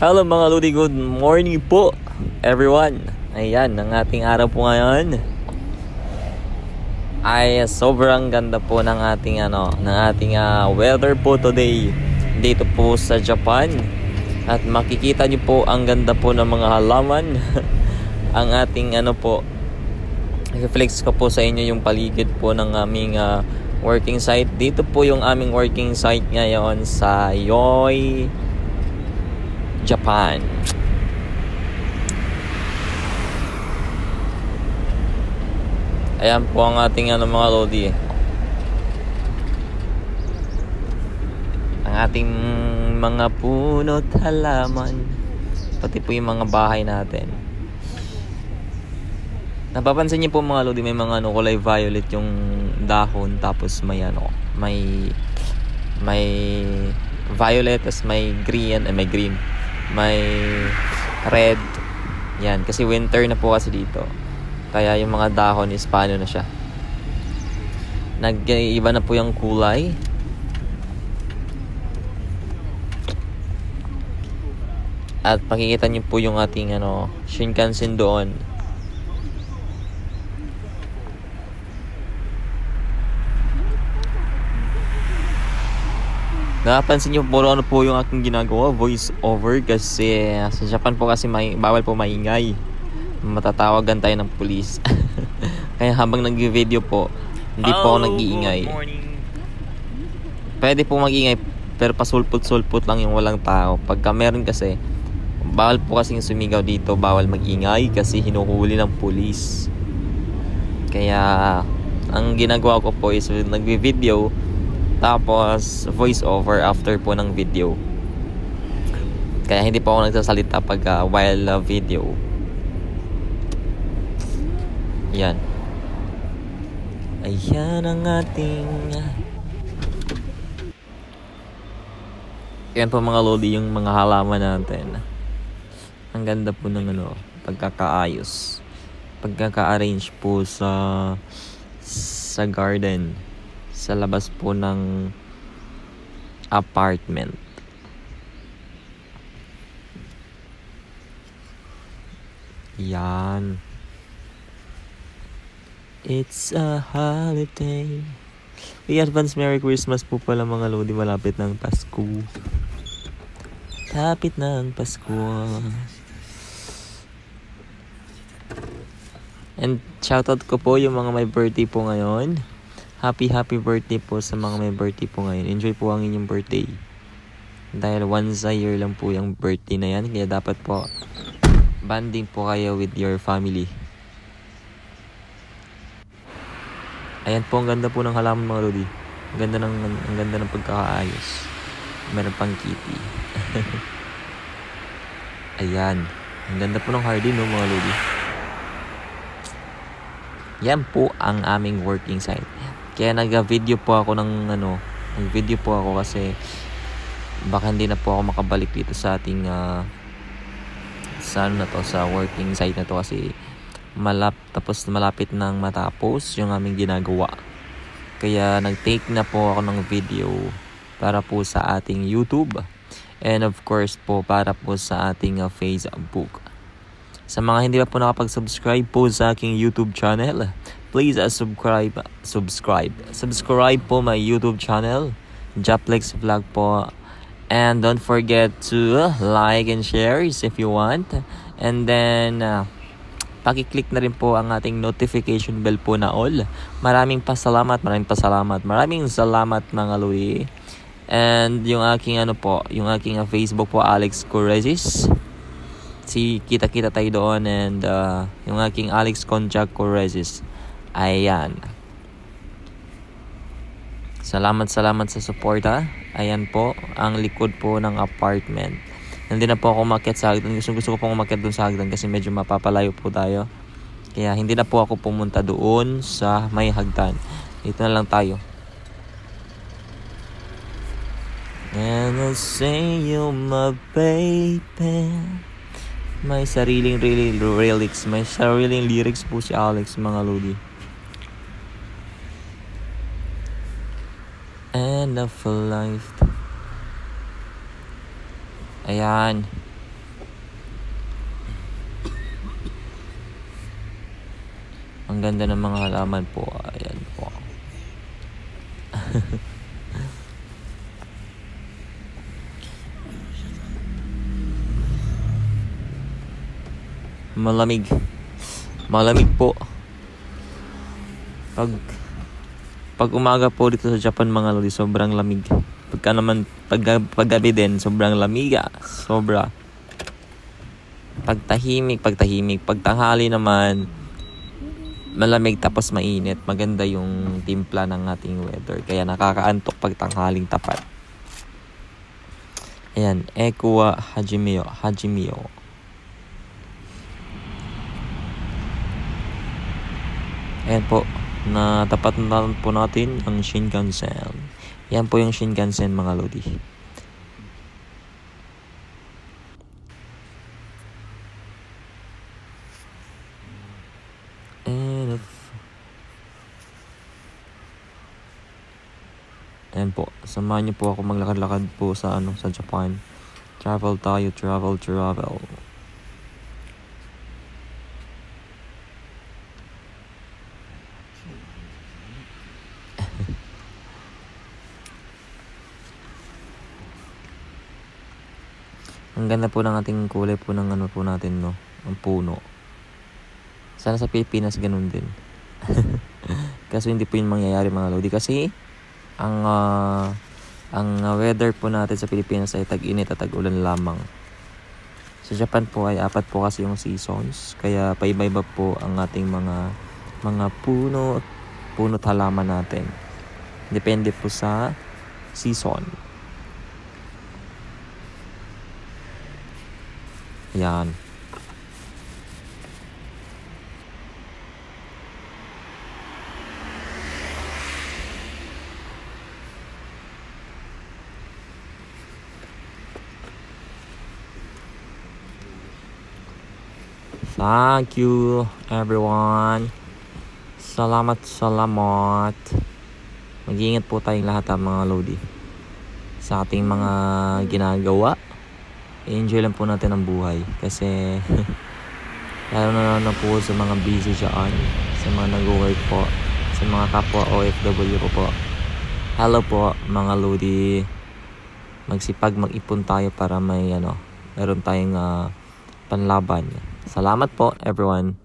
Hello mga Lodi, good morning po everyone. Ayan, ang ating araw po ngayon ay sobrang ganda po ng ating weather po today dito po sa Japan. At makikita niyo po ang ganda po ng mga halaman. Ang ating reflex ko po sa inyo yung paligid po ng aming working site. Dito po yung aming working site ngayon sa Yoi, Japan. Ayan po ang ating mga Lodi. Ang ating mga puno't halaman, pati po yung mga bahay natin. Napapansin niyo po mga Lodi, may mga kulay violet yung dahon, tapos may violet, tapos may green, may red. Yan, kasi winter na po kasi dito. Kaya yung mga dahon is paano na siya, nag-iba na po yung kulay. At makikita niyo po yung ating Shinkansen doon. Napansin niyo po po yung aking ginagawa, voice over, kasi sa Japan po kasi bawal po maingay. Matatawagan tayo ng pulis. Kaya habang nag-video po, hindi po ako nag-iingay. Pwede po mag-ingay, pero pasulput-sulput lang yung walang tao. Pagka meron kasi, bawal po kasing sumigaw dito, bawal mag-ingay kasi hinuhuli ng pulis. Kaya ang ginagawa ko po is nag-video, tapos voice over after po ng video. Kaya hindi po ako nagsasalita pag while video. Yan. Ayan ang ating yan po mga Lodi, yung mga halaman natin. Ang ganda po ng pagkakaayos, pagkaka-arrange po sa garden, sa labas po ng apartment. Yan. It's a holiday. I-advance Merry Christmas po pala mga Lodi. Malapit ng Pasko. Lapit ng Pasko. And shoutout ko po yung mga may birthday po ngayon. Happy birthday po sa mga may birthday po ngayon. Enjoy po ang inyong birthday. Dahil once a year lang po yung birthday na yan. Kaya dapat po banding po kayo with your family. Ayan po, ang ganda po ng halaman mga Lodi. Ang ganda ng pagkakaayos. Meron pang kitty. Ayan. Ang ganda po ng hardy mga Lodi. Yan po ang aming working site. Kaya nag-video po ako nag-video po ako kasi baka hindi na po ako makabalik dito sa ating sa working site na to kasi malapit nang matapos yung aming ginagawa. Kaya nag-take na po ako ng video para po sa ating YouTube, and of course po para po sa ating Facebook. Sa mga hindi pa po nakapag-subscribe po sa aking YouTube channel, please subscribe po my YouTube channel, Japlex Vlog po. And don't forget to like and share if you want. And then paki-click na rin po ang ating notification bell po na all. Maraming salamat mga Lodi. And yung aking Facebook po, Alex Corregis. Kita-kita tayo doon. And yung aking Alex Conjac Corregis. Ayan. Salamat sa suporta. Ayan po ang likod po ng apartment. Hindi na po ako umakyat sa hagdan. Gusto ko pong umakyat doon sa hagdan kasi medyo mapapalayo po tayo. Kaya hindi na po ako pumunta doon sa may hagdan. Dito na lang tayo. And I'll say you my baby. May sariling lyrics. May sariling lyrics po si Alex mga Lodi. And of life. Ayan. ganda ng mga halaman po. Ayan po. Malamig. Malamig po. Pag umaga po dito sa Japan mga lodi, sobrang lamig. Paggabi din, sobrang lamiga. Sobra. Pagtahimik. Pagtanghali naman, malamig tapos mainit. Maganda yung timpla ng ating weather. Kaya nakakaantok pagtanghaling tapat. Ayan, Ekuwa Hajimyo. Ayan po, natapat na po natin ang Shinkansen. Yan po yung Shinkansen mga lodi. Ayan po, samahan niyo po ako maglakad-lakad po sa Japan. Travel tayo, travel. Ang ganda po ng ating kulay po ng po natin, no? Ang puno. Sana sa Pilipinas ganun din. Kasi hindi po yun mangyayari mga lodi. Kasi ang weather po natin sa Pilipinas ay tag-init at tag-ulan lamang. Sa Japan po ay 4 po kasi yung seasons. Kaya paiba-iba po ang ating mga puno at halaman natin. Depende po sa season. Yan. Thank you everyone. Salamat. Mag-iingat po tayong lahat mga lodi sa ating mga ginagawa. I-enjoy lang po natin ang buhay kasi lalo na po sa mga busy dyan, sa mga nag-work po, sa mga kapwa OFW po. Hello po mga lodi. Magsipag mag-ipon tayo para may meron tayong panlaban. Salamat po everyone.